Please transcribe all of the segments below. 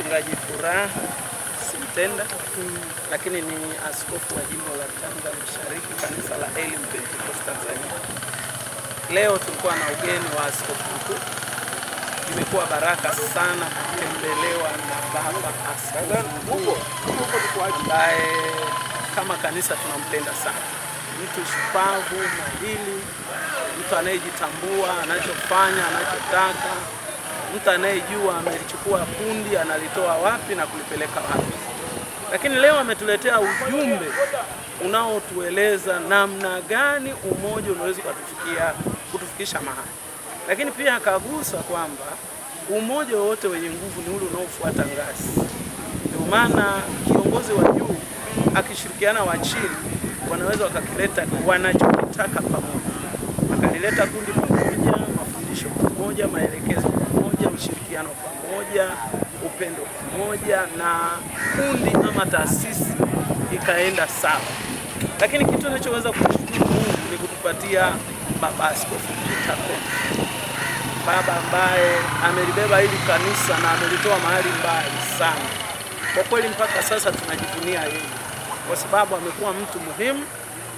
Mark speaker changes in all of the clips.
Speaker 1: Mchungaji Furaha Simtenda, lakini ni askofu wa jimbo la Tanga Mashariki, kanisa la Elim Pentecost Tanzania. Leo tulikuwa na ugeni wa askofu mkuu. Imekuwa baraka sana kutembelewa na baba askofu mkuu ambaye kama kanisa tunampenda sana. Mtu shupavu, mahiri, mtu anayejitambua, anachofanya, anachotaka, mtu anayejua amelichukua kundi analitoa wapi na kulipeleka wapi. Lakini leo ametuletea ujumbe unaotueleza namna gani umoja unaweza kutufikisha mahali. Lakini pia akagusa kwamba umoja wote wenye nguvu ni ule unaofuata ngazi. Ndio maana kiongozi wa juu akishirikiana wa chini wanaweza wakakileta wanachotaka pamoja. Wakalileta kundi pamoja, mafundisho pamoja, maelekezo pamoja, ushirikiano pamoja, upendo pamoja, na kundi ama taasisi ikaenda sawa. Lakini kitu ninachoweza kushukuru Mungu ni kutupatia baba askofu Peter Kombe. Baba ambaye amelibeba hili kanisa na amelitoa mahali mbali sana. Kwa kweli mpaka sasa tunajivunia yeye, kwa sababu amekuwa mtu muhimu,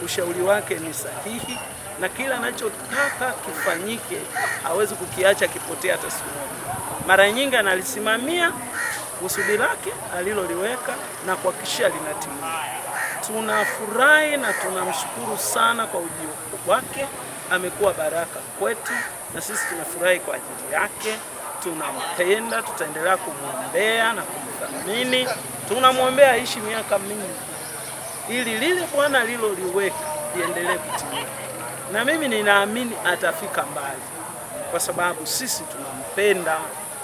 Speaker 1: ushauri wake ni sahihi, na kila anachotaka kifanyike hawezi kukiacha kipotea hata siku moja. Mara nyingi analisimamia kusudi lake aliloliweka na kuhakikisha linatimia. Tunafurahi na tunamshukuru sana kwa ujio wake. Amekuwa baraka kwetu na sisi tunafurahi kwa ajili yake. Tunampenda, tutaendelea kumwombea na kumthamini. Tunamwombea aishi miaka mingi ili lile Bwana aliloliweka liendelee kutimia. Na mimi ninaamini atafika mbali, kwa sababu sisi tunampenda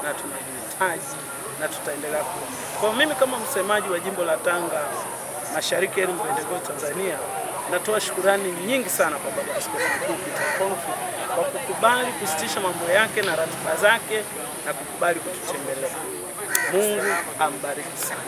Speaker 1: na tunamhitaji na tutaendelea kuomba. Kwa mimi kama msemaji wa jimbo la Tanga Mashariki Elim Pentecost Tanzania, natoa shukrani nyingi sana kwa baba askofu mkuu Peter Kombe kwa kukubali kusitisha mambo yake na ratiba zake na kukubali kututembelea. Mungu ambariki sana.